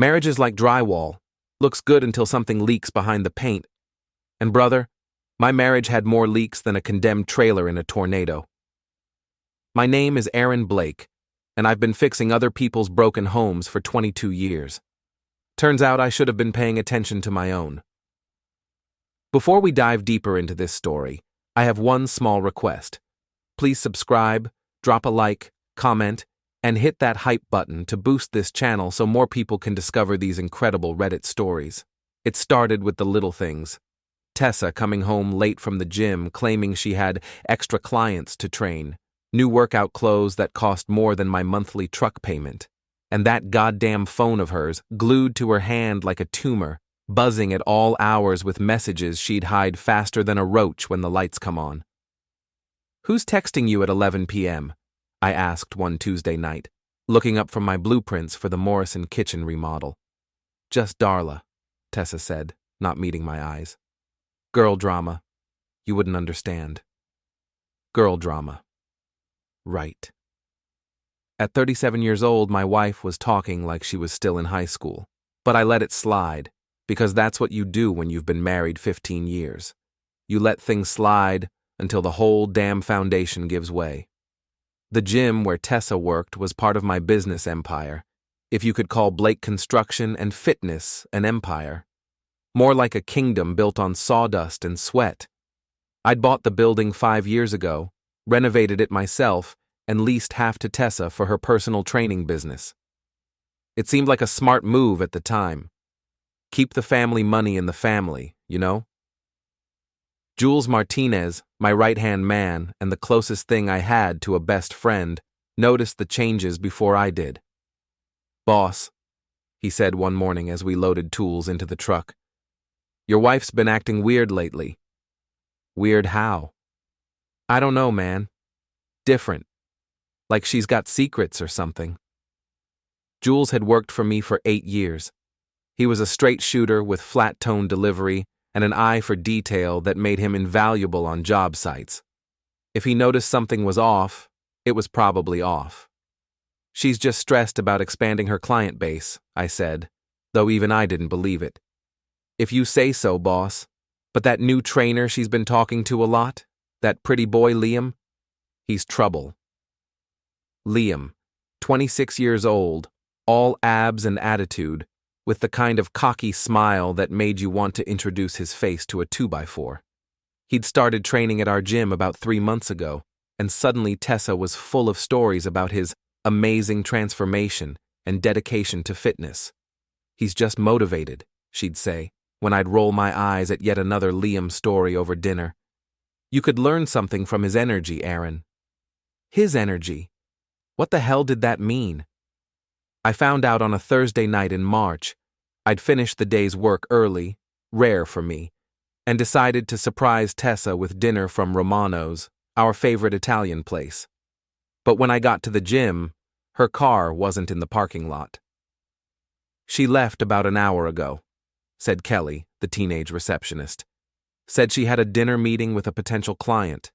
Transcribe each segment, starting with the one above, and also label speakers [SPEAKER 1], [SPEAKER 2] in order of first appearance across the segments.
[SPEAKER 1] Marriage is like drywall. Looks good until something leaks behind the paint. And brother, my marriage had more leaks than a condemned trailer in a tornado. My name is Aaron Blake, and I've been fixing other people's broken homes for 22 years. Turns out I should have been paying attention to my own. Before we dive deeper into this story, I have one small request. Please subscribe, drop a like, comment, and hit that hype button to boost this channel so more people can discover these incredible Reddit stories. It started with the little things. Tessa coming home late from the gym claiming she had extra clients to train, new workout clothes that cost more than my monthly truck payment, and that goddamn phone of hers glued to her hand like a tumor, buzzing at all hours with messages she'd hide faster than a roach when the lights come on. "Who's texting you at 11 p.m.?" I asked one Tuesday night, looking up from my blueprints for the Morrison kitchen remodel. "Just Darla," Tessa said, not meeting my eyes. "Girl drama. You wouldn't understand." Girl drama. Right. At 37 years old, my wife was talking like she was still in high school, but I let it slide, because that's what you do when you've been married 15 years. You let things slide until the whole damn foundation gives way. The gym where Tessa worked was part of my business empire, if you could call Blake Construction and Fitness an empire. More like a kingdom built on sawdust and sweat. I'd bought the building 5 years ago, renovated it myself, and leased half to Tessa for her personal training business. It seemed like a smart move at the time. Keep the family money in the family, you know? Jules Martinez, my right-hand man and the closest thing I had to a best friend, noticed the changes before I did. "Boss," he said one morning as we loaded tools into the truck, "your wife's been acting weird lately." "Weird how?" "I don't know, man. Different. Like she's got secrets or something." Jules had worked for me for 8 years. He was a straight shooter with flat-tone delivery and an eye for detail that made him invaluable on job sites. If he noticed something was off, it was probably off. "She's just stressed about expanding her client base," I said, though even I didn't believe it. "If you say so, boss. But that new trainer she's been talking to a lot, that pretty boy Liam, he's trouble." Liam, 26 years old, all abs and attitude, with the kind of cocky smile that made you want to introduce his face to a 2x4. He'd started training at our gym about 3 months ago, and suddenly Tessa was full of stories about his amazing transformation and dedication to fitness. "He's just motivated," she'd say, when I'd roll my eyes at yet another Liam story over dinner. "You could learn something from his energy, Aaron." His energy? What the hell did that mean? I found out on a Thursday night in March. I'd finished the day's work early, rare for me, and decided to surprise Tessa with dinner from Romano's, our favorite Italian place. But when I got to the gym, her car wasn't in the parking lot. "She left about an hour ago," said Kelly, the teenage receptionist. "Said she had a dinner meeting with a potential client."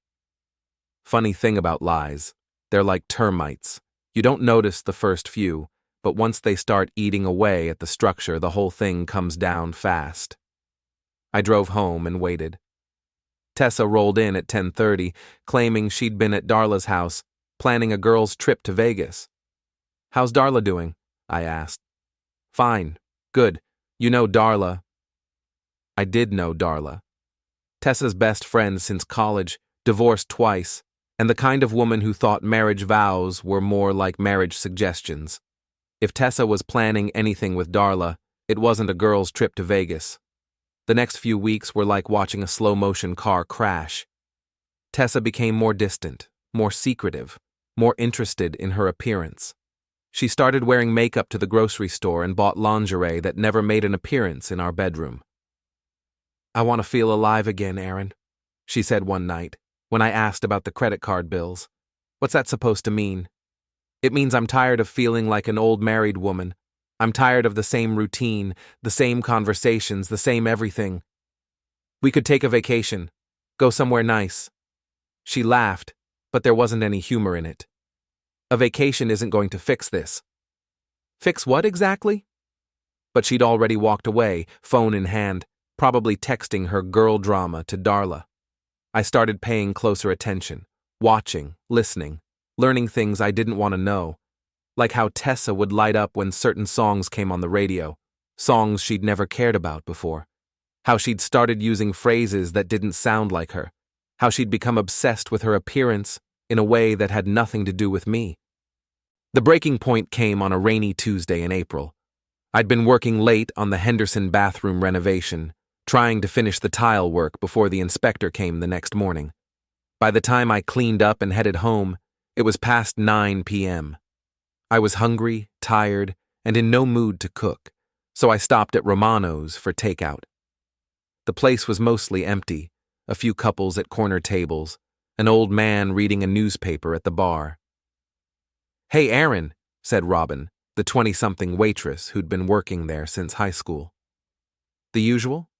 [SPEAKER 1] Funny thing about lies, they're like termites. You don't notice the first few, but once they start eating away at the structure, the whole thing comes down fast. I drove home and waited. Tessa rolled in at 10:30, claiming she'd been at Darla's house, planning a girls' trip to Vegas. "How's Darla doing?" I asked. "Fine. Good. You know Darla." I did know Darla. Tessa's best friend since college, divorced twice, and the kind of woman who thought marriage vows were more like marriage suggestions. If Tessa was planning anything with Darla, it wasn't a girls' trip to Vegas. The next few weeks were like watching a slow-motion car crash. Tessa became more distant, more secretive, more interested in her appearance. She started wearing makeup to the grocery store and bought lingerie that never made an appearance in our bedroom. "I want to feel alive again, Aaron," she said one night, when I asked about the credit card bills. "What's that supposed to mean?" "It means I'm tired of feeling like an old married woman. I'm tired of the same routine, the same conversations, the same everything. We could take a vacation, go somewhere nice." She laughed, but there wasn't any humor in it. "A vacation isn't going to fix this." "Fix what exactly?" but she'd already walked away, phone in hand, probably texting her girl drama to Darla. I started paying closer attention, watching, listening, learning things I didn't want to know, like how Tessa would light up when certain songs came on the radio, songs she'd never cared about before, how she'd started using phrases that didn't sound like her, how she'd become obsessed with her appearance in a way that had nothing to do with me. The breaking point came on a rainy Tuesday in April. I'd been working late on the Henderson bathroom renovation, trying to finish the tile work before the inspector came the next morning. By the time I cleaned up and headed home, it was past 9 p.m. I was hungry, tired, and in no mood to cook, so I stopped at Romano's for takeout. The place was mostly empty, a few couples at corner tables, an old man reading a newspaper at the bar. "Hey, Aaron," said Robin, the 20-something waitress who'd been working there since high school. "The usual?"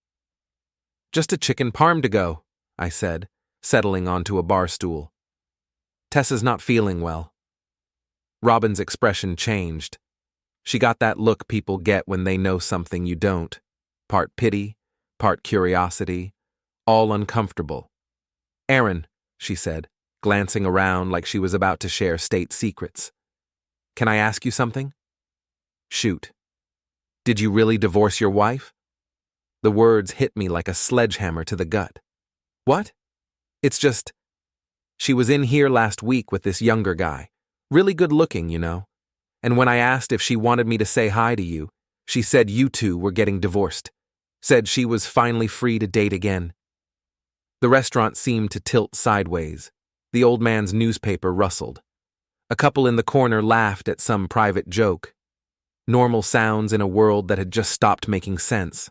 [SPEAKER 1] "Just a chicken parm to go," I said, settling onto a bar stool. "Tessa's not feeling well." Robin's expression changed. She got that look people get when they know something you don't. Part pity, part curiosity, all uncomfortable. "Aaron," she said, glancing around like she was about to share state secrets. "Can I ask you something?" "Shoot." "Did you really divorce your wife?" The words hit me like a sledgehammer to the gut. "What?" "It's just, she was in here last week with this younger guy. Really good looking, you know. And when I asked if she wanted me to say hi to you, she said you two were getting divorced. Said she was finally free to date again." The restaurant seemed to tilt sideways. The old man's newspaper rustled. A couple in the corner laughed at some private joke. Normal sounds in a world that had just stopped making sense.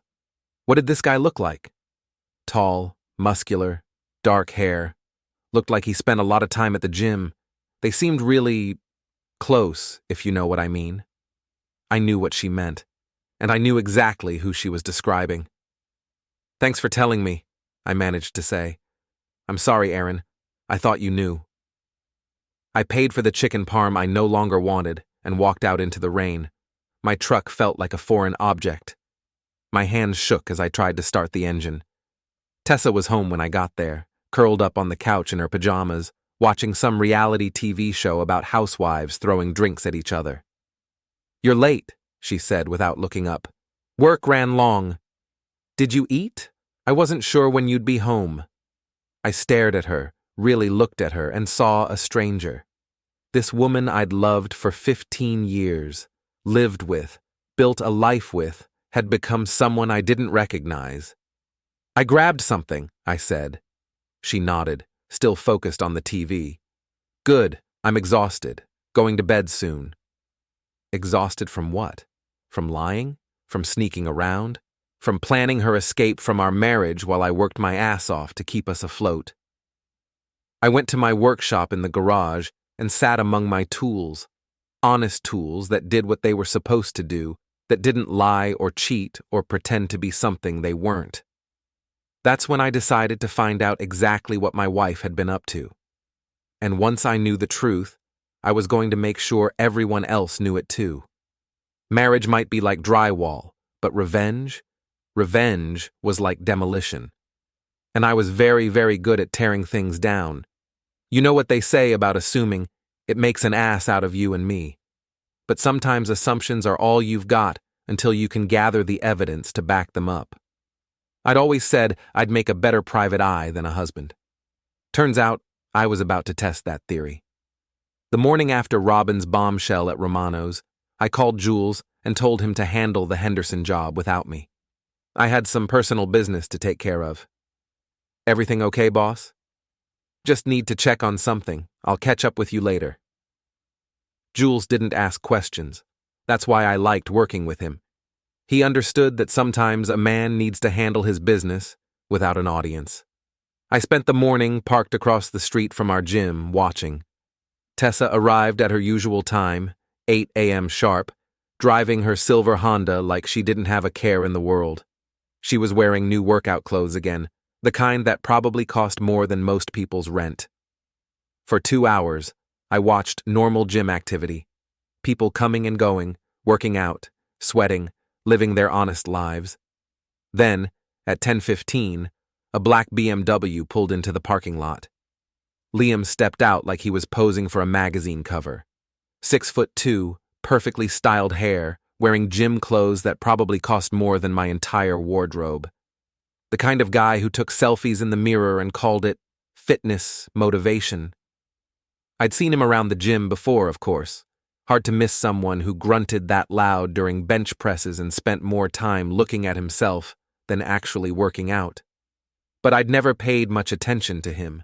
[SPEAKER 1] What did this guy look like? Tall, muscular, dark hair. Looked like he spent a lot of time at the gym. They seemed really close, if you know what I mean. I knew what she meant, and I knew exactly who she was describing. "Thanks for telling me," I managed to say. "I'm sorry, Aaron. I thought you knew." I paid for the chicken parm I no longer wanted and walked out into the rain. My truck felt like a foreign object. My hands shook as I tried to start the engine. Tessa was home when I got there, curled up on the couch in her pajamas, watching some reality TV show about housewives throwing drinks at each other. "You're late," she said without looking up. "Work ran long." "Did you eat? I wasn't sure when you'd be home." I stared at her, really looked at her, and saw a stranger. This woman I'd loved for 15 years, lived with, built a life with, had become someone I didn't recognize. "I grabbed something," I said. She nodded, still focused on the TV. "Good, I'm exhausted. Going to bed soon." Exhausted from what? From lying? From sneaking around? From planning her escape from our marriage while I worked my ass off to keep us afloat? I went to my workshop in the garage and sat among my tools. Honest tools that did what they were supposed to do, that didn't lie or cheat or pretend to be something they weren't. That's when I decided to find out exactly what my wife had been up to. And once I knew the truth, I was going to make sure everyone else knew it too. Marriage might be like drywall, but revenge was like demolition. And I was very, very good at tearing things down. You know what they say about assuming, it makes an ass out of you and me. But sometimes assumptions are all you've got until you can gather the evidence to back them up. I'd always said I'd make a better private eye than a husband. Turns out I was about to test that theory. The morning after Robin's bombshell at Romano's, I called Jules and told him to handle the Henderson job without me. I had some personal business to take care of. "Everything okay, boss?" "Just need to check on something. I'll catch up with you later." Jules didn't ask questions. That's why I liked working with him. He understood that sometimes a man needs to handle his business without an audience. I spent the morning parked across the street from our gym, watching. Tessa arrived at her usual time, 8 a.m. sharp, driving her silver Honda like she didn't have a care in the world. She was wearing new workout clothes again, the kind that probably cost more than most people's rent. For 2 hours, I watched normal gym activity. People coming and going, working out, sweating, living their honest lives. Then, at 10:15, a black BMW pulled into the parking lot. Liam stepped out like he was posing for a magazine cover. 6'2", perfectly styled hair, wearing gym clothes that probably cost more than my entire wardrobe. The kind of guy who took selfies in the mirror and called it fitness motivation. I'd seen him around the gym before, of course. Hard to miss someone who grunted that loud during bench presses and spent more time looking at himself than actually working out. But I'd never paid much attention to him.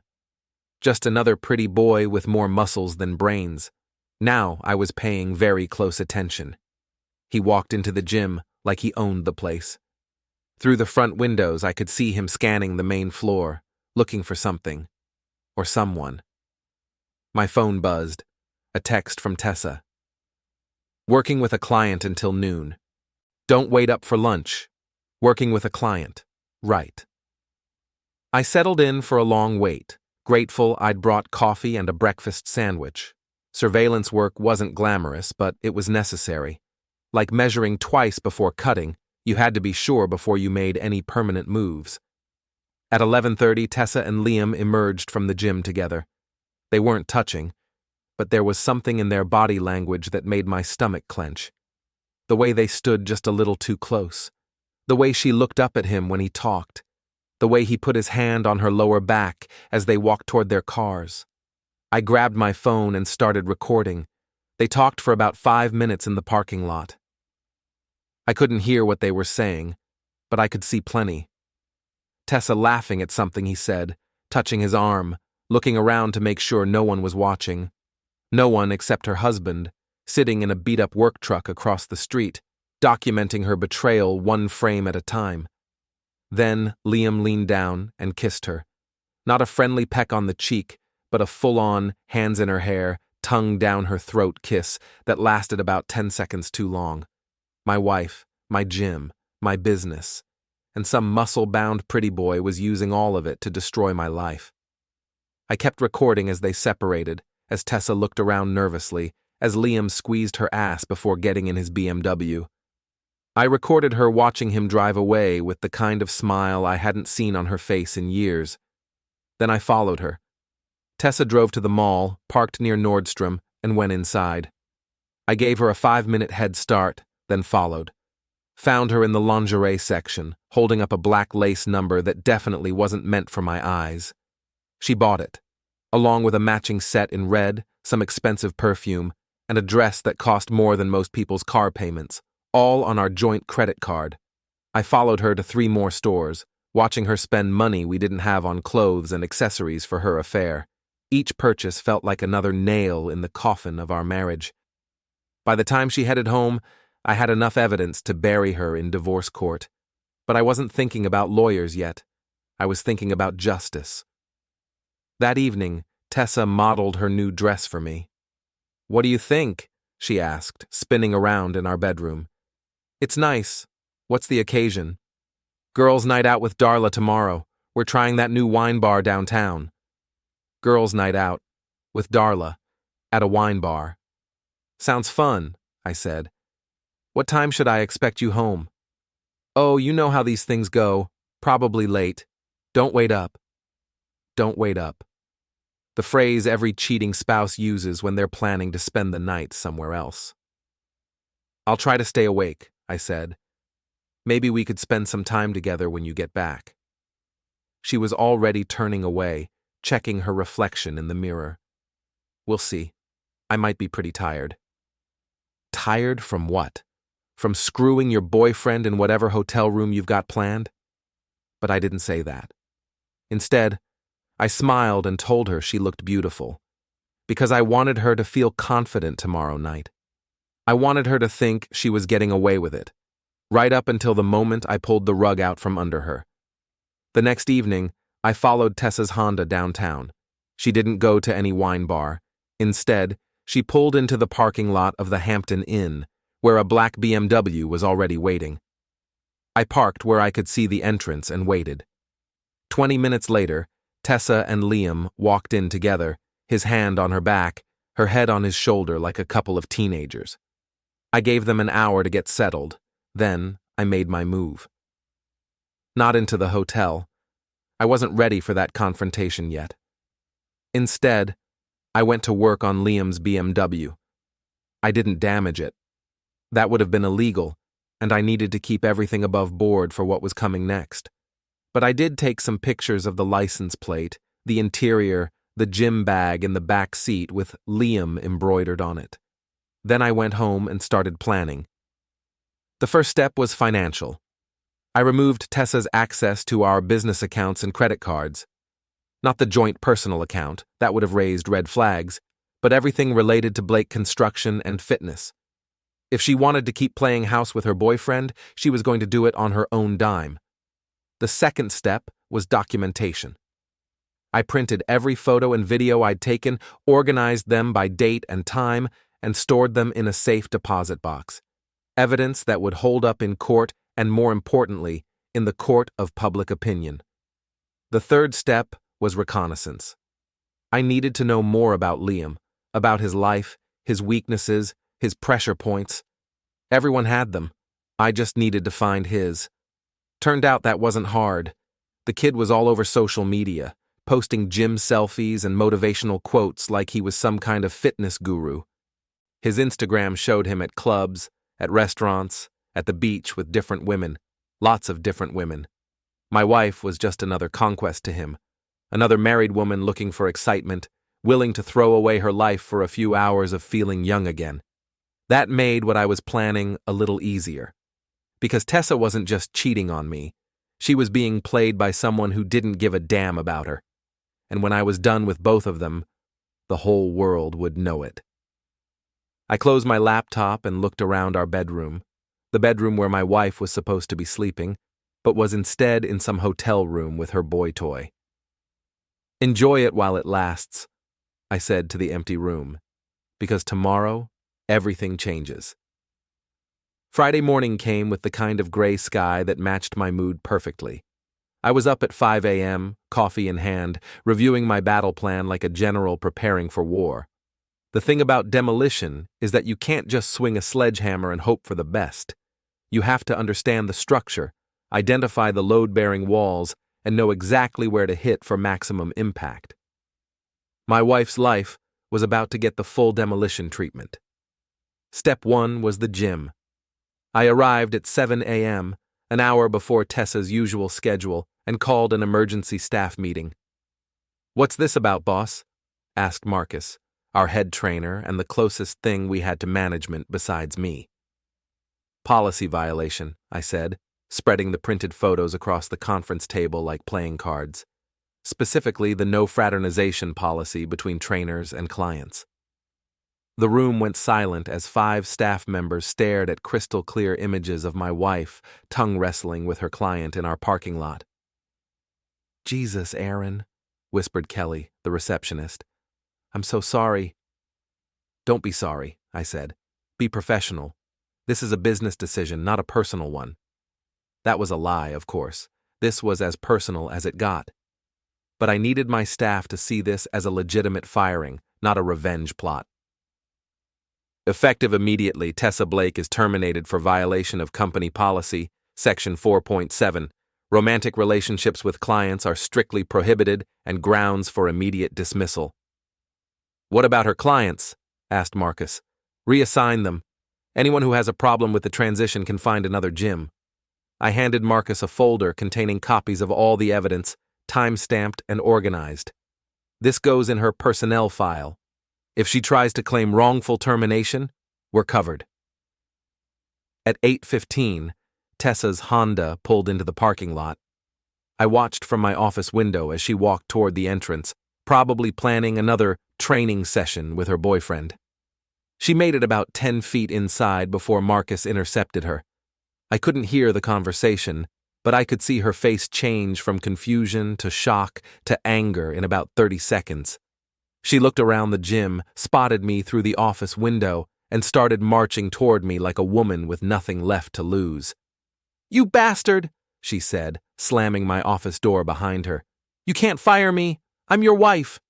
[SPEAKER 1] Just another pretty boy with more muscles than brains. Now I was paying very close attention. He walked into the gym like he owned the place. Through the front windows, I could see him scanning the main floor, looking for something, or someone. My phone buzzed. A text from Tessa. Working with a client until noon. Don't wait up for lunch. Working with a client. Right. I settled in for a long wait, grateful I'd brought coffee and a breakfast sandwich. Surveillance work wasn't glamorous, but it was necessary. Like measuring twice before cutting, you had to be sure before you made any permanent moves. At 11:30, Tessa and Liam emerged from the gym together. They weren't touching, but there was something in their body language that made my stomach clench. The way they stood just a little too close. The way she looked up at him when he talked. The way he put his hand on her lower back as they walked toward their cars. I grabbed my phone and started recording. They talked for about 5 minutes in the parking lot. I couldn't hear what they were saying, but I could see plenty. Tessa laughing at something he said, touching his arm, looking around to make sure no one was watching. No one except her husband, sitting in a beat-up work truck across the street, documenting her betrayal one frame at a time. Then Liam leaned down and kissed her. Not a friendly peck on the cheek, but a full-on, hands in her hair, tongue down her throat kiss that lasted about 10 seconds too long. My wife, my gym, my business, and some muscle-bound pretty boy was using all of it to destroy my life. I kept recording as they separated, as Tessa looked around nervously, as Liam squeezed her ass before getting in his BMW. I recorded her watching him drive away with the kind of smile I hadn't seen on her face in years. Then I followed her. Tessa drove to the mall, parked near Nordstrom, and went inside. I gave her a 5-minute head start, then followed. Found her in the lingerie section, holding up a black lace number that definitely wasn't meant for my eyes. She bought it, along with a matching set in red, some expensive perfume, and a dress that cost more than most people's car payments, all on our joint credit card. I followed her to 3 more stores, watching her spend money we didn't have on clothes and accessories for her affair. Each purchase felt like another nail in the coffin of our marriage. By the time she headed home, I had enough evidence to bury her in divorce court. But I wasn't thinking about lawyers yet. I was thinking about justice. That evening, Tessa modeled her new dress for me. "What do you think?" she asked, spinning around in our bedroom. "It's nice. What's the occasion?" "Girls' night out with Darla tomorrow. We're trying that new wine bar downtown." Girls' night out, with Darla, at a wine bar. "Sounds fun," I said. "What time should I expect you home?" "Oh, you know how these things go. Probably late. Don't wait up." Don't wait up. The phrase every cheating spouse uses when they're planning to spend the night somewhere else. "I'll try to stay awake," I said. "Maybe we could spend some time together when you get back." She was already turning away, checking her reflection in the mirror. "We'll see. I might be pretty tired." Tired from what? From screwing your boyfriend in whatever hotel room you've got planned? But I didn't say that. Instead, I smiled and told her she looked beautiful, because I wanted her to feel confident tomorrow night. I wanted her to think she was getting away with it, right up until the moment I pulled the rug out from under her. The next evening, I followed Tessa's Honda downtown. She didn't go to any wine bar. Instead, she pulled into the parking lot of the Hampton Inn, where a black BMW was already waiting. I parked where I could see the entrance and waited. 20 minutes later, Tessa and Liam walked in together, his hand on her back, her head on his shoulder like a couple of teenagers. I gave them an hour to get settled, Then I made my move. Not into the hotel. I wasn't ready for that confrontation yet. Instead, I went to work on Liam's BMW. I didn't damage it. That would have been illegal, and I needed to keep everything above board for what was coming next. But I did take some pictures of the license plate, the interior, the gym bag in the back seat with Liam embroidered on it. Then I went home and started planning. The first step was financial. I removed Tessa's access to our business accounts and credit cards. Not the joint personal account, that would have raised red flags, but everything related to Blake Construction and Fitness. If she wanted to keep playing house with her boyfriend, she was going to do it on her own dime. The second step was documentation. I printed every photo and video I'd taken, organized them by date and time, and stored them in a safe deposit box. Evidence that would hold up in court and, more importantly, in the court of public opinion. The third step was reconnaissance. I needed to know more about Liam, about his life, his weaknesses, his pressure points. Everyone had them. I just needed to find his. Turned out that wasn't hard. The kid was all over social media, posting gym selfies and motivational quotes like he was some kind of fitness guru. His Instagram showed him at clubs, at restaurants, at the beach with different women, lots of different women. My wife was just another conquest to him. Another married woman looking for excitement, willing to throw away her life for a few hours of feeling young again. That made what I was planning a little easier. Because Tessa wasn't just cheating on me. She was being played by someone who didn't give a damn about her. And when I was done with both of them, the whole world would know it. I closed my laptop and looked around our bedroom, the bedroom where my wife was supposed to be sleeping, but was instead in some hotel room with her boy toy. Enjoy it while it lasts, I said to the empty room, because tomorrow, everything changes. Friday morning came with the kind of gray sky that matched my mood perfectly. I was up at 5 a.m., coffee in hand, reviewing my battle plan like a general preparing for war. The thing about demolition is that you can't just swing a sledgehammer and hope for the best. You have to understand the structure, identify the load-bearing walls, and know exactly where to hit for maximum impact. My wife's life was about to get the full demolition treatment. Step 1 was the gym. I arrived at 7 a.m., an hour before Tessa's usual schedule, and called an emergency staff meeting. "What's this about, boss?" asked Marcus, our head trainer and the closest thing we had to management besides me. "Policy violation," I said, spreading the printed photos across the conference table like playing cards. Specifically, the no fraternization policy between trainers and clients. The room went silent as 5 staff members stared at crystal-clear images of my wife tongue-wrestling with her client in our parking lot. "Jesus, Aaron," whispered Kelly, the receptionist. "I'm so sorry." "Don't be sorry," I said. "Be professional. This is a business decision, not a personal one." That was a lie, of course. This was as personal as it got. But I needed my staff to see this as a legitimate firing, not a revenge plot. Effective immediately, Tessa Blake is terminated for violation of company policy, Section 4.7. Romantic relationships with clients are strictly prohibited and grounds for immediate dismissal. "What about her clients?" asked Marcus. "Reassign them. Anyone who has a problem with the transition can find another gym." I handed Marcus a folder containing copies of all the evidence, time-stamped and organized. "This goes in her personnel file. If she tries to claim wrongful termination, we're covered." At 8:15, Tessa's Honda pulled into the parking lot. I watched from my office window as she walked toward the entrance, probably planning another training session with her boyfriend. She made it about 10 feet inside before Marcus intercepted her. I couldn't hear the conversation, but I could see her face change from confusion to shock to anger in about 30 seconds. She looked around the gym, spotted me through the office window, and started marching toward me like a woman with nothing left to lose. "You bastard!" she said, slamming my office door behind her. "You can't fire me! I'm your wife!"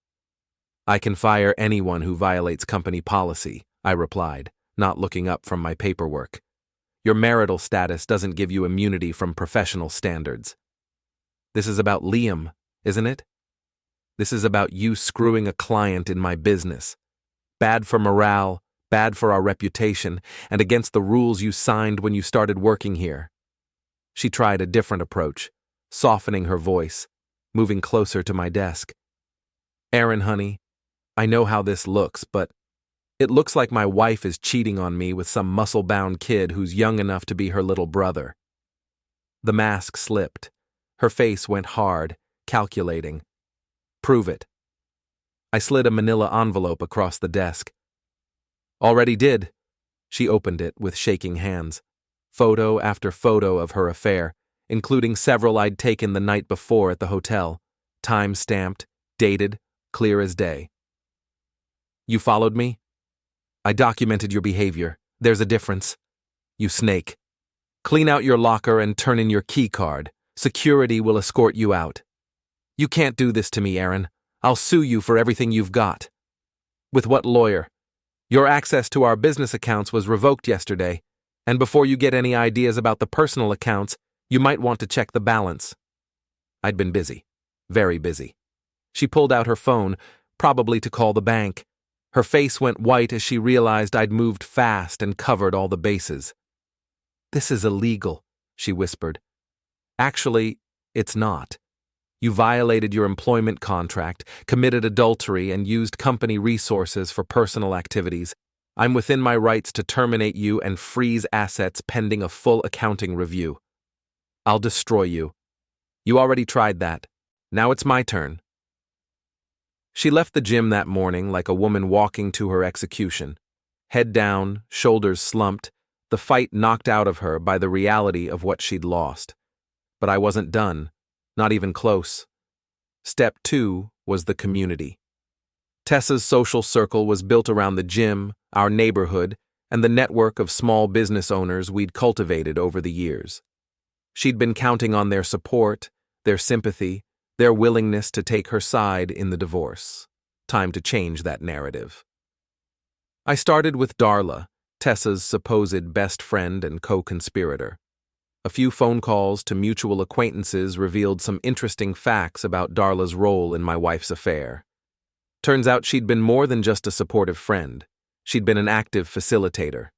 [SPEAKER 1] "I can fire anyone who violates company policy," I replied, not looking up from my paperwork. Your marital status doesn't give you immunity from professional standards. This is about Liam, isn't it? This is about you screwing a client in my business. Bad for morale, bad for our reputation, and against the rules you signed when you started working here. She tried a different approach, softening her voice, moving closer to my desk. Aaron, honey, I know how this looks, but it looks like my wife is cheating on me with some muscle-bound kid who's young enough to be her little brother. The mask slipped. Her face went hard, calculating. Prove it. I slid a manila envelope across the desk. Already did. She opened it with shaking hands. Photo after photo of her affair, including several I'd taken the night before at the hotel. Time-stamped, dated, clear as day. You followed me? I documented your behavior. There's a difference. You snake. Clean out your locker and turn in your key card. Security will escort you out. You can't do this to me, Aaron. I'll sue you for everything you've got. With what lawyer? Your access to our business accounts was revoked yesterday, and before you get any ideas about the personal accounts, you might want to check the balance. I'd been busy. Very busy. She pulled out her phone, probably to call the bank. Her face went white as she realized I'd moved fast and covered all the bases. This is illegal, she whispered. Actually, it's not. You violated your employment contract, committed adultery, and used company resources for personal activities. I'm within my rights to terminate you and freeze assets pending a full accounting review. I'll destroy you. You already tried that. Now it's my turn. She left the gym that morning like a woman walking to her execution. Head down, shoulders slumped, the fight knocked out of her by the reality of what she'd lost. But I wasn't done. Not even close. Step 2 was the community. Tessa's social circle was built around the gym, our neighborhood, and the network of small business owners we'd cultivated over the years. She'd been counting on their support, their sympathy, their willingness to take her side in the divorce. Time to change that narrative. I started with Darla, Tessa's supposed best friend and co-conspirator. A few phone calls to mutual acquaintances revealed some interesting facts about Darla's role in my wife's affair. Turns out she'd been more than just a supportive friend. She'd been an active facilitator.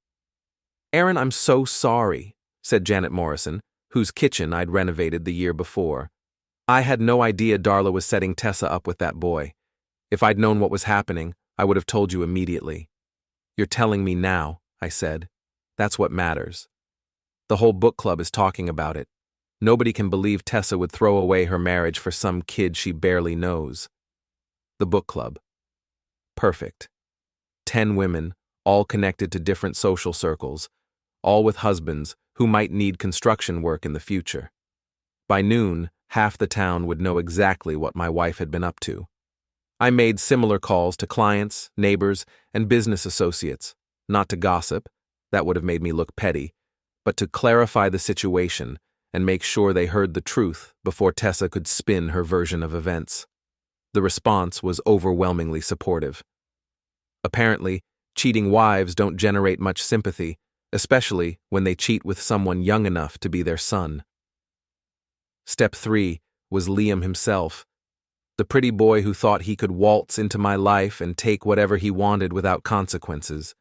[SPEAKER 1] Aaron, I'm so sorry, said Janet Morrison, whose kitchen I'd renovated the year before. I had no idea Darla was setting Tessa up with that boy. If I'd known what was happening, I would have told you immediately. You're telling me now, I said. That's what matters. The whole book club is talking about it. Nobody can believe Tessa would throw away her marriage for some kid she barely knows. The book club. Perfect. 10 women, all connected to different social circles, all with husbands who might need construction work in the future. By noon, half the town would know exactly what my wife had been up to. I made similar calls to clients, neighbors, and business associates, not to gossip, that would have made me look petty, but to clarify the situation and make sure they heard the truth before Tessa could spin her version of events. The response was overwhelmingly supportive. Apparently, cheating wives don't generate much sympathy, especially when they cheat with someone young enough to be their son. Step 3 was Liam himself, the pretty boy who thought he could waltz into my life and take whatever he wanted without consequences.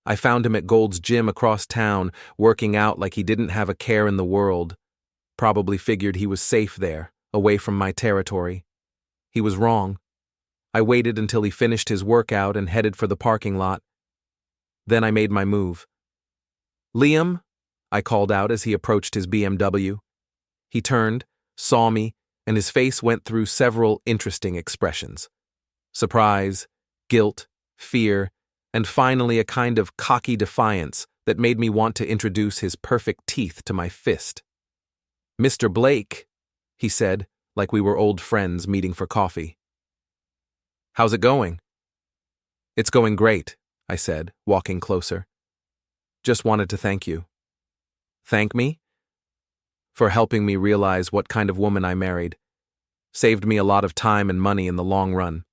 [SPEAKER 1] I found him at Gold's gym across town, working out like he didn't have a care in the world. Probably figured he was safe there, away from my territory. He was wrong. I waited until he finished his workout and headed for the parking lot. Then I made my move. Liam, I called out as he approached his BMW. He turned, saw me, and his face went through several interesting expressions. Surprise, guilt, fear, and finally a kind of cocky defiance that made me want to introduce his perfect teeth to my fist. Mr. Blake, he said, like we were old friends meeting for coffee. How's it going? It's going great, I said, walking closer. Just wanted to thank you. Thank me? For helping me realize what kind of woman I married. Saved me a lot of time and money in the long run.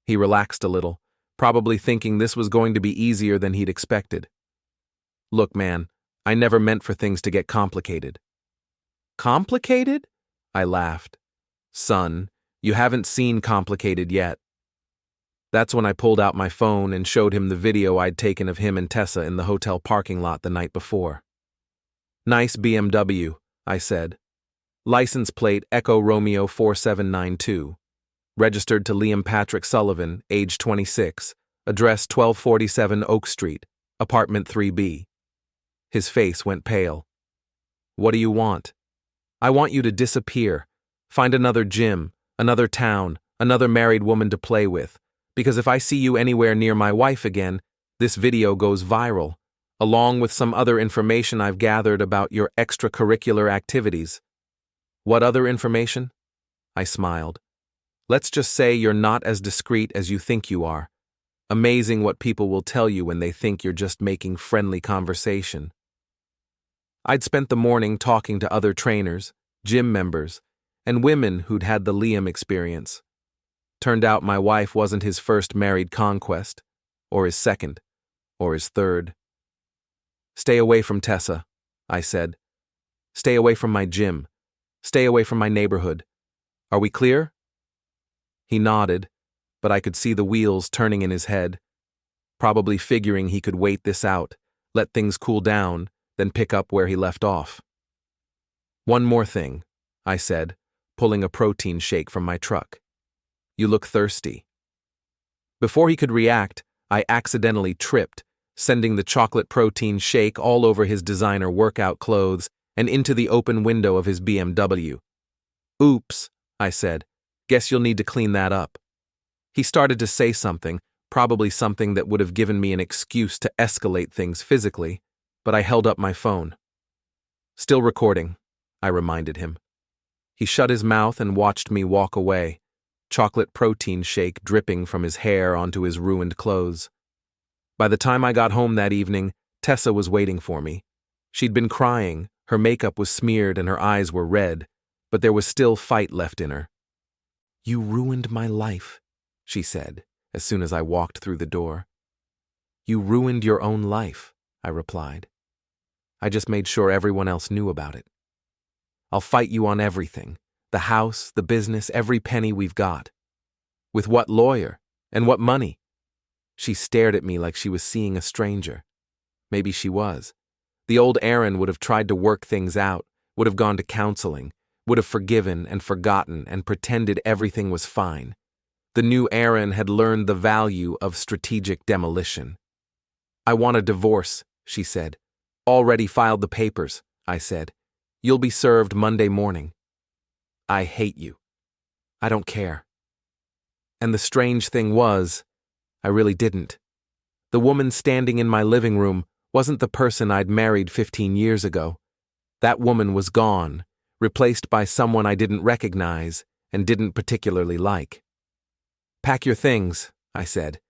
[SPEAKER 1] He relaxed a little, probably thinking this was going to be easier than he'd expected. Look, man, I never meant for things to get complicated. Complicated? I laughed. Son, you haven't seen complicated yet. That's when I pulled out my phone and showed him the video I'd taken of him and Tessa in the hotel parking lot the night before. Nice BMW, I said. License plate Echo Romeo 4792. Registered to Liam Patrick Sullivan, age 26, address 1247 Oak Street, apartment 3B. His face went pale. What do you want? I want you to disappear. Find another gym, another town, another married woman to play with. Because if I see you anywhere near my wife again, this video goes viral, along with some other information I've gathered about your extracurricular activities. What other information? I smiled. Let's just say you're not as discreet as you think you are. Amazing what people will tell you when they think you're just making friendly conversation. I'd spent the morning talking to other trainers, gym members, and women who'd had the Liam experience. Turned out my wife wasn't his first married conquest, or his second, or his third. Stay away from Tessa, I said. Stay away from my gym. Stay away from my neighborhood. Are we clear? He nodded, but I could see the wheels turning in his head, probably figuring he could wait this out, let things cool down, then pick up where he left off. One more thing, I said, pulling a protein shake from my truck. You look thirsty. Before he could react, I accidentally tripped, sending the chocolate protein shake all over his designer workout clothes and into the open window of his BMW. Oops, I said. Guess you'll need to clean that up. He started to say something, probably something that would have given me an excuse to escalate things physically, but I held up my phone. Still recording, I reminded him. He shut his mouth and watched me walk away, chocolate protein shake dripping from his hair onto his ruined clothes. By the time I got home that evening, Tessa was waiting for me. She'd been crying, her makeup was smeared and her eyes were red, but there was still fight left in her. You ruined my life, she said, as soon as I walked through the door. You ruined your own life, I replied. I just made sure everyone else knew about it. I'll fight you on everything. The house, the business, every penny we've got. With what lawyer? And what money? She stared at me like she was seeing a stranger. Maybe she was. The old Aaron would have tried to work things out, would have gone to counseling, would have forgiven and forgotten and pretended everything was fine. The new Aaron had learned the value of strategic demolition. I want a divorce, she said. Already filed the papers, I said. You'll be served Monday morning. I hate you. I don't care. And the strange thing was, I really didn't. The woman standing in my living room wasn't the person I'd married 15 years ago. That woman was gone, replaced by someone I didn't recognize and didn't particularly like. Pack your things, I said.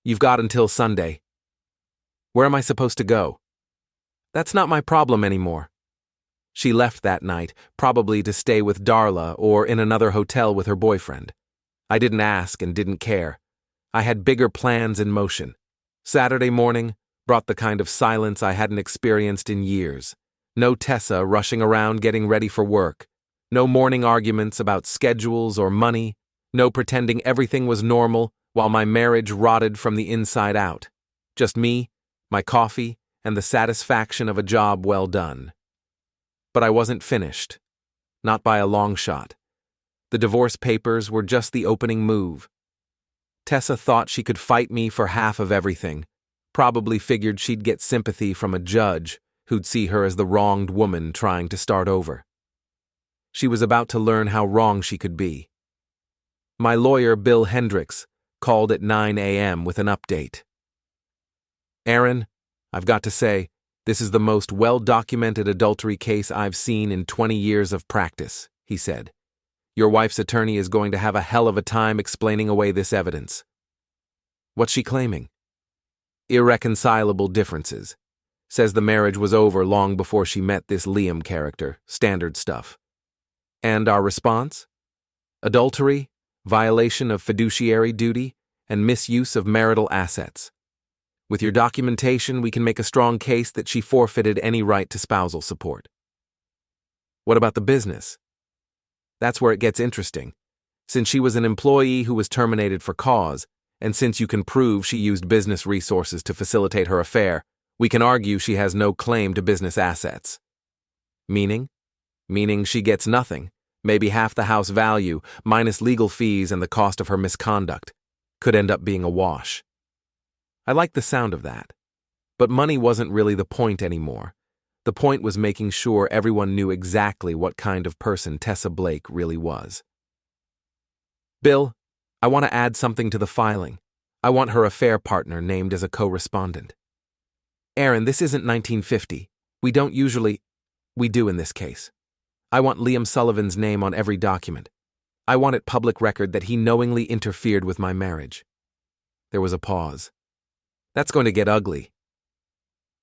[SPEAKER 1] You've got until Sunday. Where am I supposed to go? That's not my problem anymore. She left that night, probably to stay with Darla or in another hotel with her boyfriend. I didn't ask and didn't care. I had bigger plans in motion. Saturday morning brought the kind of silence I hadn't experienced in years. No Tessa rushing around getting ready for work. No morning arguments about schedules or money. No pretending everything was normal while my marriage rotted from the inside out. Just me, my coffee, and the satisfaction of a job well done. But I wasn't finished. Not by a long shot. The divorce papers were just the opening move. Tessa thought she could fight me for half of everything. Probably figured she'd get sympathy from a judge who'd see her as the wronged woman trying to start over. She was about to learn how wrong she could be. My lawyer, Bill Hendricks, called at 9 a.m. with an update. Aaron, I've got to say, this is the most well-documented adultery case I've seen in 20 years of practice, he said. Your wife's attorney is going to have a hell of a time explaining away this evidence. What's she claiming? Irreconcilable differences. Says the marriage was over long before she met this Liam character, standard stuff. And our response? Adultery, violation of fiduciary duty, and misuse of marital assets. With your documentation, we can make a strong case that she forfeited any right to spousal support. What about the business? That's where it gets interesting. Since she was an employee who was terminated for cause, and since you can prove she used business resources to facilitate her affair, we can argue she has no claim to business assets. Meaning? Meaning she gets nothing, maybe half the house value, minus legal fees and the cost of her misconduct. Could end up being a wash. I liked the sound of that. But money wasn't really the point anymore. The point was making sure everyone knew exactly what kind of person Tessa Blake really was. Bill, I want to add something to the filing. I want her affair partner named as a co-respondent. Aaron, this isn't 1950. We do in this case. I want Liam Sullivan's name on every document. I want it public record that he knowingly interfered with my marriage. There was a pause. That's going to get ugly.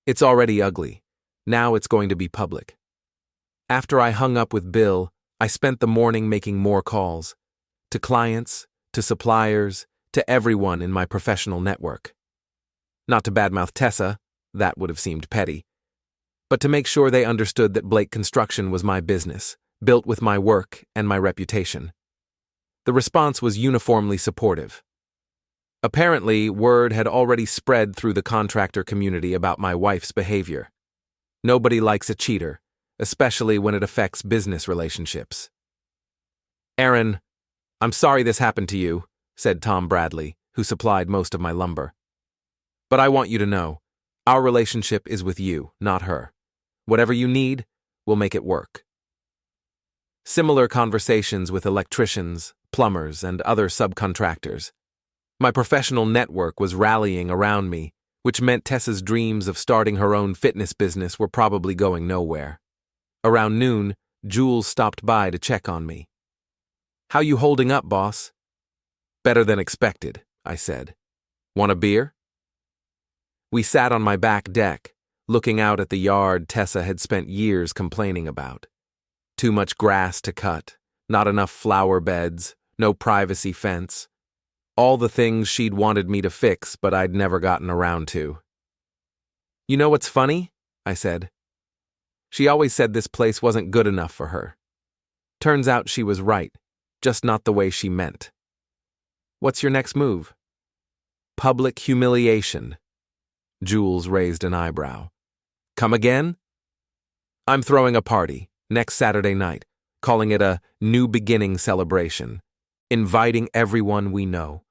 [SPEAKER 1] It's already ugly. Now it's going to be public. After I hung up with Bill, I spent the morning making more calls. To clients, to suppliers, to everyone in my professional network. Not to badmouth Tessa, that would have seemed petty, but to make sure they understood that Blake Construction was my business, built with my work and my reputation. The response was uniformly supportive. Apparently, word had already spread through the contractor community about my wife's behavior. Nobody likes a cheater, especially when it affects business relationships. Aaron, I'm sorry this happened to you, said Tom Bradley, who supplied most of my lumber. But I want you to know, our relationship is with you, not her. Whatever you need, we'll make it work. Similar conversations with electricians, plumbers, and other subcontractors. My professional network was rallying around me, which meant Tessa's dreams of starting her own fitness business were probably going nowhere. Around noon, Jules stopped by to check on me. How you holding up, boss? Better than expected, I said. Want a beer? We sat on my back deck, looking out at the yard Tessa had spent years complaining about. Too much grass to cut, not enough flower beds, no privacy fence. All the things she'd wanted me to fix, but I'd never gotten around to. You know what's funny? I said. She always said this place wasn't good enough for her. Turns out she was right, just not the way she meant. What's your next move? Public humiliation. Jules raised an eyebrow. Come again? I'm throwing a party, next Saturday night, calling it a new beginning celebration, inviting everyone we know.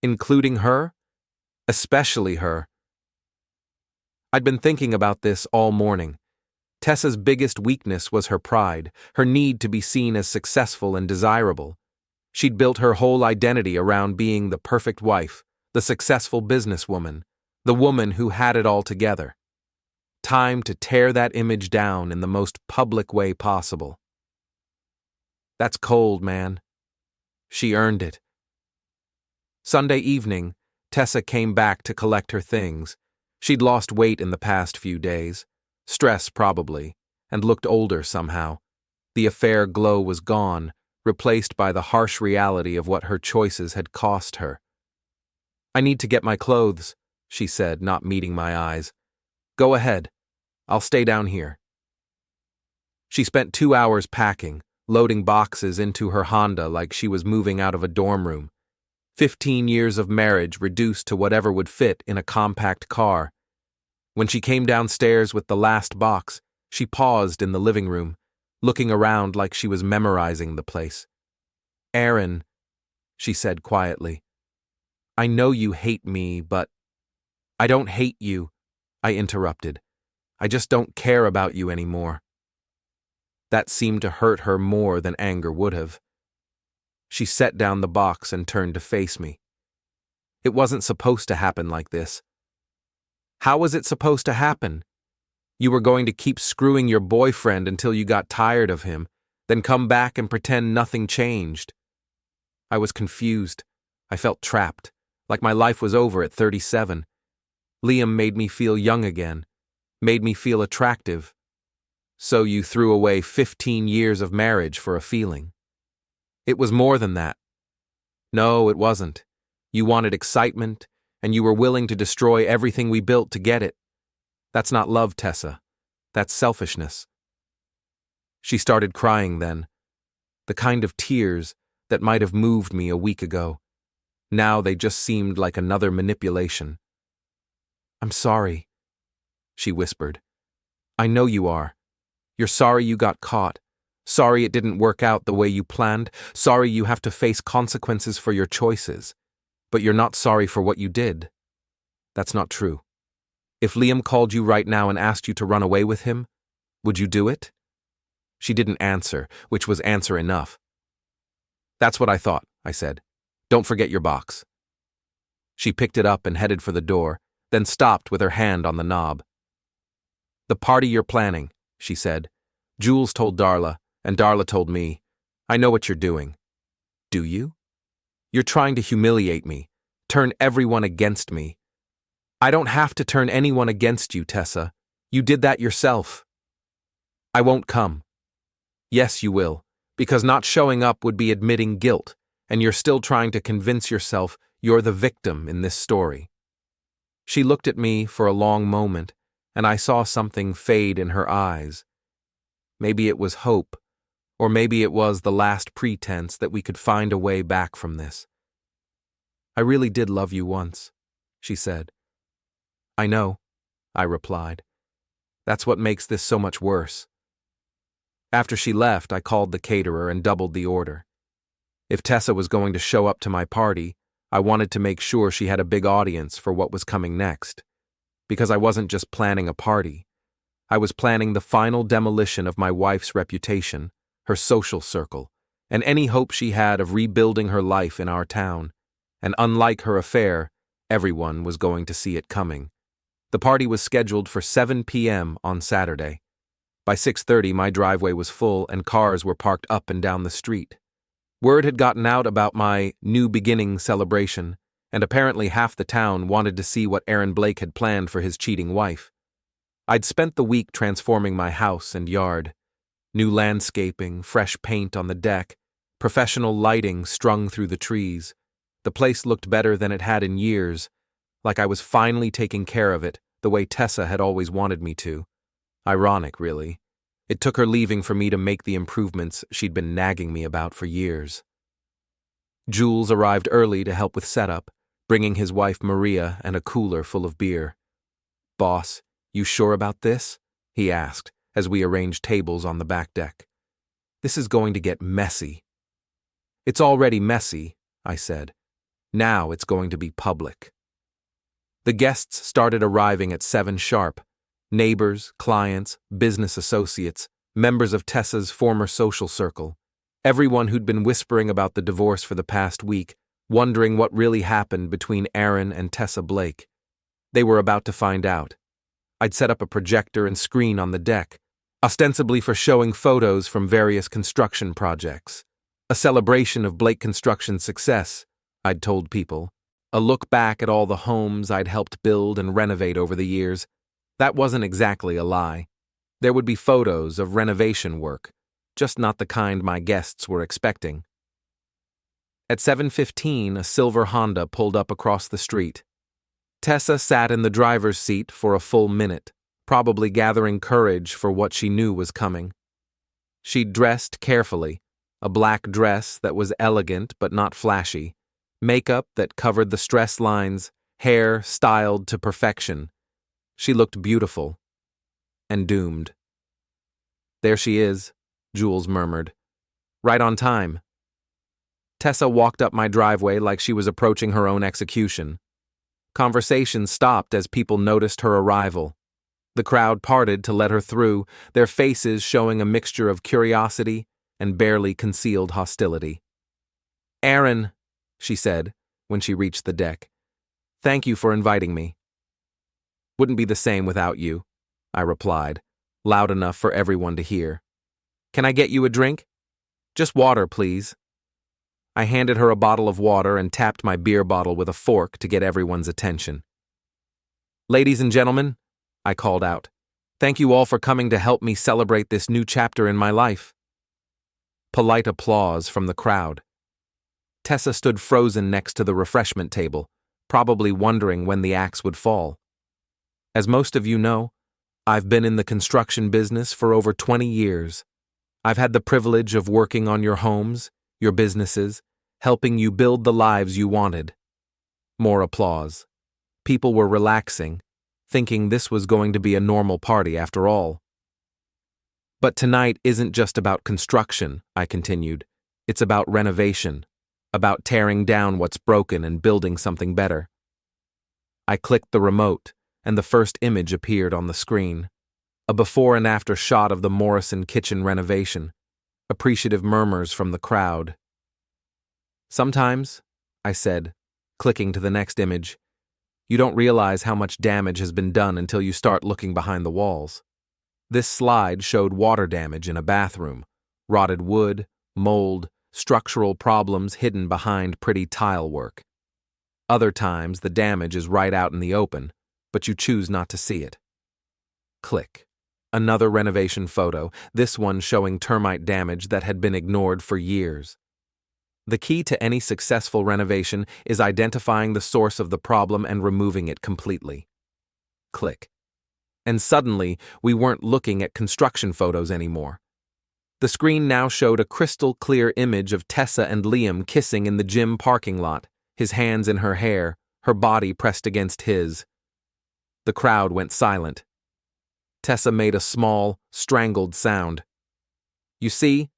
[SPEAKER 1] Including her? Especially her. I'd been thinking about this all morning. Tessa's biggest weakness was her pride, her need to be seen as successful and desirable. She'd built her whole identity around being the perfect wife, the successful businesswoman, the woman who had it all together. Time to tear that image down in the most public way possible. That's cold, man. She earned it. Sunday evening, Tessa came back to collect her things. She'd lost weight in the past few days. Stress, probably, and looked older somehow. The affair glow was gone, replaced by the harsh reality of what her choices had cost her. I need to get my clothes, she said, not meeting my eyes. Go ahead. I'll stay down here. She spent 2 hours packing, loading boxes into her Honda like she was moving out of a dorm room. 15 years of marriage reduced to whatever would fit in a compact car. When she came downstairs with the last box, she paused in the living room, looking around like she was memorizing the place. Aaron, she said quietly, I know you hate me, but... I don't hate you, I interrupted. I just don't care about you anymore. That seemed to hurt her more than anger would have. She set down the box and turned to face me. It wasn't supposed to happen like this. How was it supposed to happen? You were going to keep screwing your boyfriend until you got tired of him, then come back and pretend nothing changed. I was confused. I felt trapped, like my life was over at 37. Liam made me feel young again, made me feel attractive. So you threw away 15 years of marriage for a feeling. It was more than that. No, it wasn't. You wanted excitement, and you were willing to destroy everything we built to get it. That's not love, Tessa. That's selfishness." She started crying then, the kind of tears that might have moved me a week ago. Now they just seemed like another manipulation. "I'm sorry," she whispered. "I know you are. You're sorry you got caught. Sorry it didn't work out the way you planned. Sorry you have to face consequences for your choices. But you're not sorry for what you did." "That's not true. If Liam called you right now and asked you to run away with him, would you do it?" She didn't answer, which was answer enough. "That's what I thought," I said. "Don't forget your box." She picked it up and headed for the door, then stopped with her hand on the knob. "The party you're planning," she said. "Jules told Darla, and Darla told me. I know what you're doing." "Do you?" "You're trying to humiliate me, turn everyone against me." "I don't have to turn anyone against you, Tessa. You did that yourself." "I won't come." "Yes, you will, because not showing up would be admitting guilt, and you're still trying to convince yourself you're the victim in this story." She looked at me for a long moment, and I saw something fade in her eyes. Maybe it was hope, or maybe it was the last pretense that we could find a way back from this. "I really did love you once," she said. "I know," I replied. "That's what makes this so much worse." After she left, I called the caterer and doubled the order. If Tessa was going to show up to my party, I wanted to make sure she had a big audience for what was coming next. Because I wasn't just planning a party. I was planning the final demolition of my wife's reputation, her social circle, and any hope she had of rebuilding her life in our town. And unlike her affair, everyone was going to see it coming. The party was scheduled for 7 p.m. on Saturday. By 6:30, my driveway was full and cars were parked up and down the street. Word had gotten out about my new beginning celebration, and apparently half the town wanted to see what Aaron Blake had planned for his cheating wife. I'd spent the week transforming my house and yard. New landscaping, fresh paint on the deck, professional lighting strung through the trees. The place looked better than it had in years, like I was finally taking care of it the way Tessa had always wanted me to. Ironic, really. It took her leaving for me to make the improvements she'd been nagging me about for years. Jules arrived early to help with setup, bringing his wife Maria and a cooler full of beer. "Boss, you sure about this?" he asked as we arranged tables on the back deck. "This is going to get messy." "It's already messy," I said. "Now it's going to be public." The guests started arriving at 7 sharp. Neighbors, clients, business associates, members of Tessa's former social circle, everyone who'd been whispering about the divorce for the past week, wondering what really happened between Aaron and Tessa Blake. They were about to find out. I'd set up a projector and screen on the deck, ostensibly for showing photos from various construction projects. A celebration of Blake Construction's success, I'd told people. A look back at all the homes I'd helped build and renovate over the years. That wasn't exactly a lie. There would be photos of renovation work, just not the kind my guests were expecting. At 7:15, a silver Honda pulled up across the street. Tessa sat in the driver's seat for a full minute, probably gathering courage for what she knew was coming. She'd dressed carefully, a black dress that was elegant but not flashy, makeup that covered the stress lines, hair styled to perfection. She looked beautiful and doomed. "There she is," Jules murmured. "Right on time." Tessa walked up my driveway like she was approaching her own execution. Conversation stopped as people noticed her arrival. The crowd parted to let her through, their faces showing a mixture of curiosity and barely concealed hostility. "Aaron," she said when she reached the deck. "Thank you for inviting me." "Wouldn't be the same without you," I replied, loud enough for everyone to hear. "Can I get you a drink?" "Just water, please." I handed her a bottle of water and tapped my beer bottle with a fork to get everyone's attention. "Ladies and gentlemen," I called out, "thank you all for coming to help me celebrate this new chapter in my life." Polite applause from the crowd. Tessa stood frozen next to the refreshment table, probably wondering when the axe would fall. As most of you know, I've been in the construction business for over 20 years. I've had the privilege of working on your homes, your businesses, helping you build the lives you wanted. More applause. People were relaxing, thinking this was going to be a normal party after all. But tonight isn't just about construction, I continued. It's about renovation, about tearing down what's broken and building something better. I clicked the remote, and the first image appeared on the screen. A before and after shot of the Morrison kitchen renovation. Appreciative murmurs from the crowd. Sometimes, I said, clicking to the next image, you don't realize how much damage has been done until you start looking behind the walls. This slide showed water damage in a bathroom, rotted wood, mold, structural problems hidden behind pretty tile work. Other times, the damage is right out in the open, but you choose not to see it. Click. Another renovation photo, this one showing termite damage that had been ignored for years. The key to any successful renovation is identifying the source of the problem and removing it completely. Click. And suddenly, we weren't looking at construction photos anymore. The screen now showed a crystal clear image of Tessa and Liam kissing in the gym parking lot, his hands in her hair, her body pressed against his. The crowd went silent. Tessa made a small, strangled sound. You see,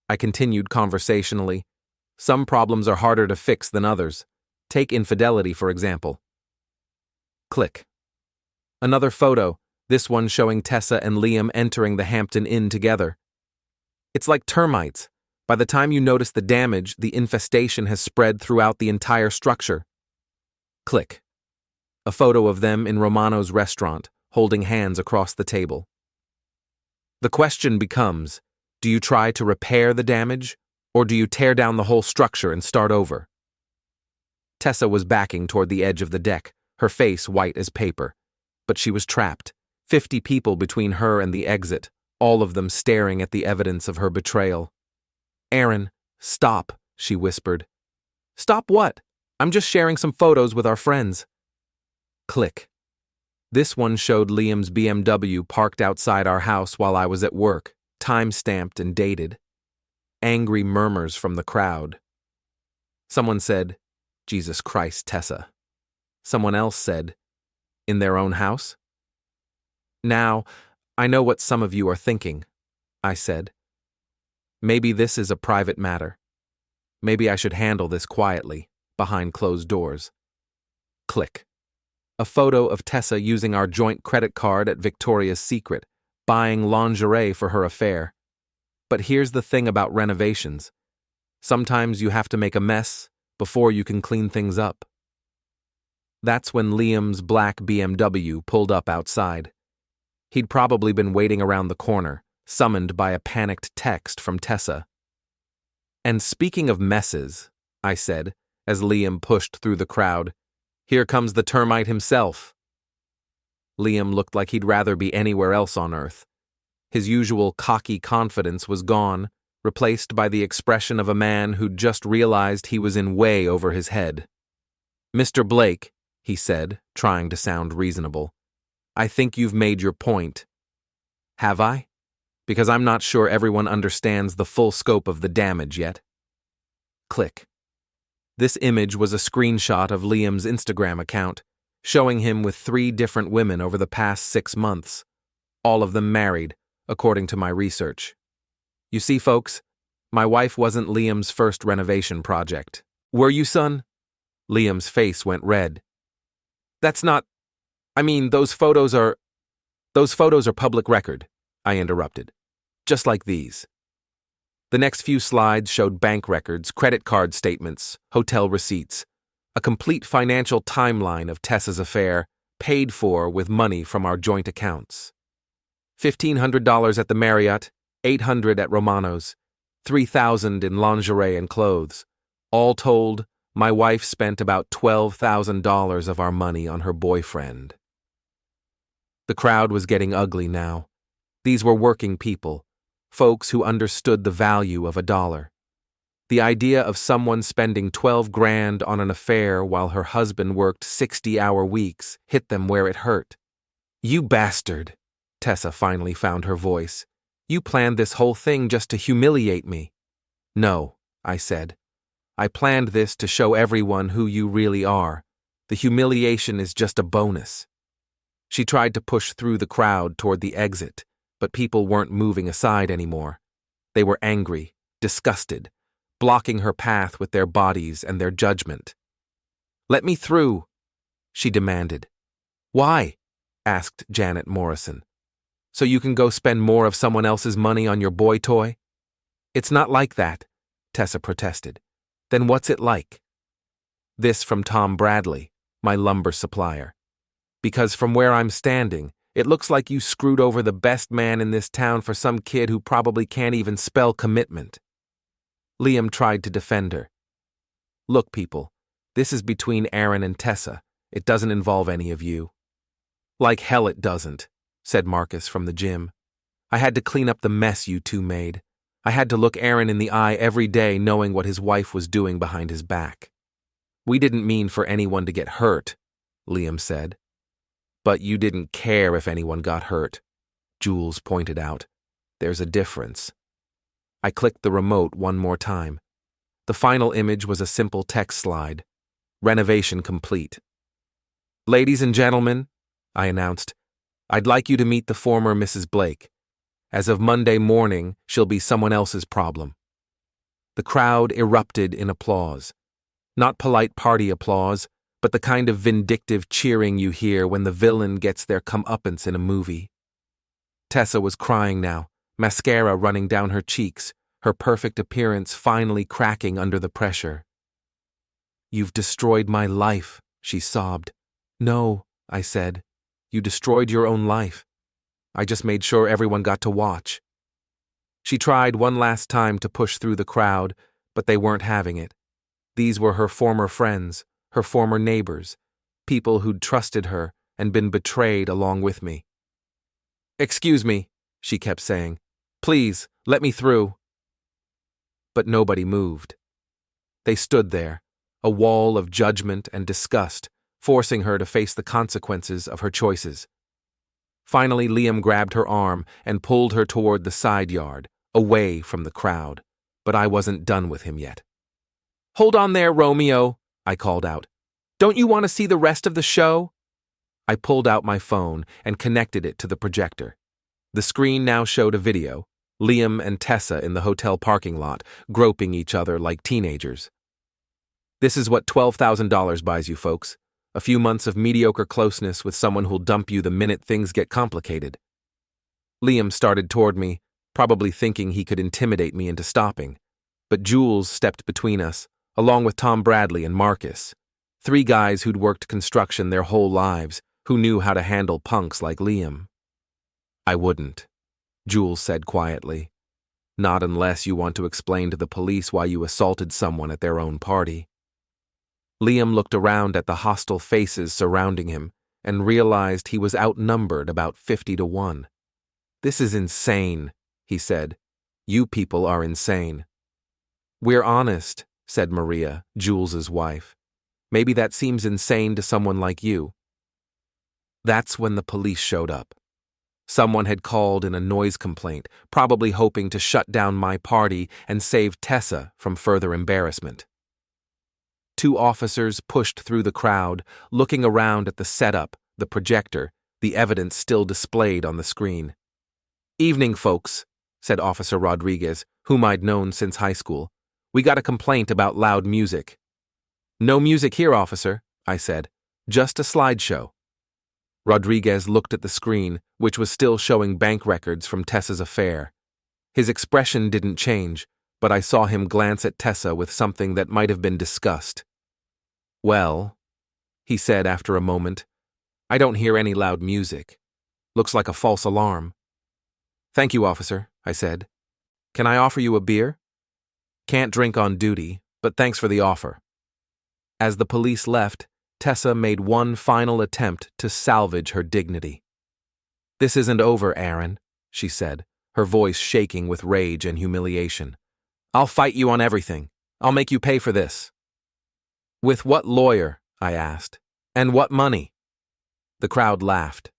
[SPEAKER 1] I continued conversationally, some problems are harder to fix than others. Take infidelity, for example. Click. Another photo, this one showing Tessa and Liam entering the Hampton Inn together. It's like termites. By the time you notice the damage, the infestation has spread throughout the entire structure. Click. A photo of them in Romano's restaurant, holding hands across the table. The question becomes, do you try to repair the damage, or do you tear down the whole structure and start over? Tessa was backing toward the edge of the deck, her face white as paper. But she was trapped, 50 people between her and the exit, all of them staring at the evidence of her betrayal. Aaron, stop, she whispered. Stop what? I'm just sharing some photos with our friends. Click. This one showed Liam's BMW parked outside our house while I was at work, time-stamped and dated. Angry murmurs from the crowd. Someone said, Jesus Christ, Tessa. Someone else said, in their own house? Now, I know what some of you are thinking, I said. Maybe this is a private matter. Maybe I should handle this quietly, behind closed doors. Click. A photo of Tessa using our joint credit card at Victoria's Secret, buying lingerie for her affair. But here's the thing about renovations. Sometimes you have to make a mess before you can clean things up. That's when Liam's black BMW pulled up outside. He'd probably been waiting around the corner, summoned by a panicked text from Tessa. And speaking of messes, I said, as Liam pushed through the crowd, here comes the termite himself. Liam looked like he'd rather be anywhere else on Earth. His usual cocky confidence was gone, replaced by the expression of a man who'd just realized he was in way over his head. Mr. Blake, he said, trying to sound reasonable, I think you've made your point. Have I? Because I'm not sure everyone understands the full scope of the damage yet. Click. This image was a screenshot of Liam's Instagram account, showing him with 3 different women over the past 6 months, all of them married, according to my research. You see, folks, my wife wasn't Liam's first renovation project. Were you, son? Liam's face went red. That's not... those photos are public record, I interrupted. Just like these. The next few slides showed bank records, credit card statements, hotel receipts, a complete financial timeline of Tessa's affair, paid for with money from our joint accounts. $1,500 at the Marriott, $800 at Romano's, $3,000 in lingerie and clothes. All told, my wife spent about $12,000 of our money on her boyfriend. The crowd was getting ugly now. These were working people, folks who understood the value of $1. The idea of someone spending 12 grand on an affair while her husband worked 60-hour weeks hit them where it hurt. "You bastard," Tessa finally found her voice. "You planned this whole thing just to humiliate me." "No," I said. "I planned this to show everyone who you really are. The humiliation is just a bonus." She tried to push through the crowd toward the exit, but people weren't moving aside anymore. They were angry, disgusted, blocking her path with their bodies and their judgment. "Let me through," she demanded. "Why?" asked Janet Morrison. "So you can go spend more of someone else's money on your boy toy?" "It's not like that," Tessa protested. "Then what's it like?" This from Tom Bradley, my lumber supplier. "Because from where I'm standing, it looks like you screwed over the best man in this town for some kid who probably can't even spell commitment." Liam tried to defend her. "Look, people, this is between Aaron and Tessa. It doesn't involve any of you." "Like hell it doesn't," said Marcus from the gym. "I had to clean up the mess you two made. I had to look Aaron in the eye every day knowing what his wife was doing behind his back." "We didn't mean for anyone to get hurt," Liam said. "But you didn't care if anyone got hurt," Jules pointed out. "There's a difference." I clicked the remote one more time. The final image was a simple text slide. "Renovation complete." "Ladies and gentlemen," I announced, "I'd like you to meet the former Mrs. Blake. As of Monday morning, she'll be someone else's problem." The crowd erupted in applause. Not polite party applause, but the kind of vindictive cheering you hear when the villain gets their comeuppance in a movie. Tessa was crying now, mascara running down her cheeks, her perfect appearance finally cracking under the pressure. "You've destroyed my life," she sobbed. "No," I said. "You destroyed your own life. I just made sure everyone got to watch." She tried one last time to push through the crowd, but they weren't having it. These were her former friends, her former neighbors, people who'd trusted her and been betrayed along with me. "Excuse me," she kept saying. "Please, let me through." But nobody moved. They stood there, a wall of judgment and disgust, forcing her to face the consequences of her choices. Finally, Liam grabbed her arm and pulled her toward the side yard, away from the crowd, but I wasn't done with him yet. "Hold on there, Romeo," I called out. "Don't you want to see the rest of the show?" I pulled out my phone and connected it to the projector. The screen now showed a video, Liam and Tessa in the hotel parking lot, groping each other like teenagers. This is what $12,000 buys you, folks. A few months of mediocre closeness with someone who'll dump you the minute things get complicated. Liam started toward me, probably thinking he could intimidate me into stopping. But Jules stepped between us, along with Tom Bradley and Marcus, 3 guys who'd worked construction their whole lives, who knew how to handle punks like Liam. "I wouldn't," Jules said quietly. "Not unless you want to explain to the police why you assaulted someone at their own party." Liam looked around at the hostile faces surrounding him and realized he was outnumbered about 50-1. "This is insane," he said. "You people are insane." "We're honest," said Maria, Jules's wife. "Maybe that seems insane to someone like you." That's when the police showed up. Someone had called in a noise complaint, probably hoping to shut down my party and save Tessa from further embarrassment. 2 officers pushed through the crowd, looking around at the setup, the projector, the evidence still displayed on the screen. "Evening, folks," said Officer Rodriguez, whom I'd known since high school. "We got a complaint about loud music." "No music here, officer," I said. "Just a slideshow." Rodriguez looked at the screen, which was still showing bank records from Tessa's affair. His expression didn't change, but I saw him glance at Tessa with something that might have been disgust. "Well," he said after a moment, "I don't hear any loud music. Looks like a false alarm." "Thank you, officer," I said. "Can I offer you a beer?" "Can't drink on duty, but thanks for the offer." As the police left, Tessa made one final attempt to salvage her dignity. "This isn't over, Aaron," she said, her voice shaking with rage and humiliation. "I'll fight you on everything. I'll make you pay for this." "With what lawyer?" I asked. "And what money?" The crowd laughed.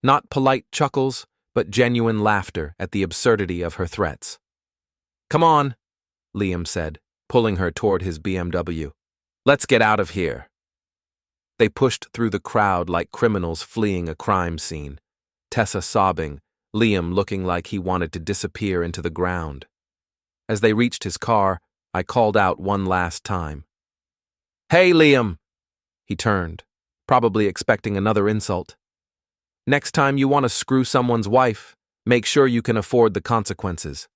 [SPEAKER 1] Not polite chuckles, but genuine laughter at the absurdity of her threats. "Come on," Liam said, pulling her toward his BMW. "Let's get out of here." They pushed through the crowd like criminals fleeing a crime scene, Tessa sobbing, Liam looking like he wanted to disappear into the ground. As they reached his car, I called out one last time. "Hey, Liam!" He turned, probably expecting another insult. "Next time you want to screw someone's wife, make sure you can afford the consequences."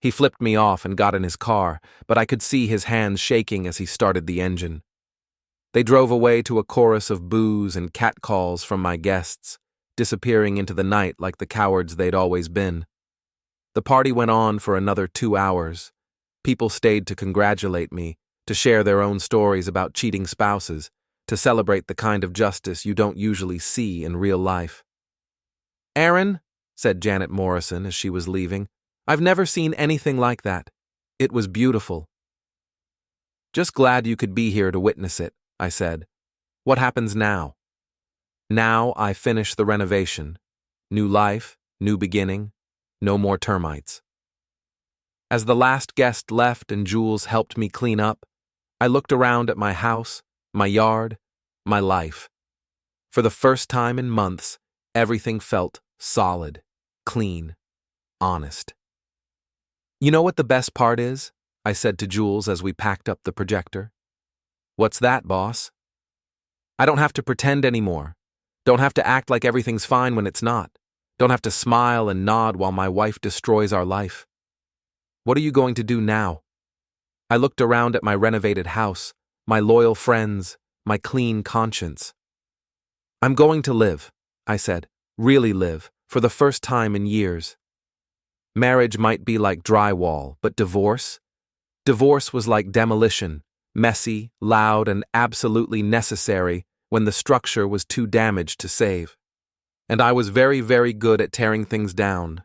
[SPEAKER 1] He flipped me off and got in his car, but I could see his hands shaking as he started the engine. They drove away to a chorus of boos and catcalls from my guests, disappearing into the night like the cowards they'd always been. The party went on for another 2 hours. People stayed to congratulate me, to share their own stories about cheating spouses, to celebrate the kind of justice you don't usually see in real life. "Aaron," said Janet Morrison as she was leaving, "I've never seen anything like that. It was beautiful." "Just glad you could be here to witness it," I said. "What happens now?" "Now I finish the renovation. New life, new beginning, no more termites." As the last guest left and Jules helped me clean up, I looked around at my house, my yard, my life. For the first time in months, everything felt solid, clean, honest. "You know what the best part is?" I said to Jules as we packed up the projector. "What's that, boss?" "I don't have to pretend anymore. Don't have to act like everything's fine when it's not. Don't have to smile and nod while my wife destroys our life." "What are you going to do now?" I looked around at my renovated house, my loyal friends, my clean conscience. "I'm going to live," I said, "really live, for the first time in years." Marriage might be like drywall, but divorce? Divorce was like demolition, messy, loud, and absolutely necessary when the structure was too damaged to save. And I was very, very good at tearing things down,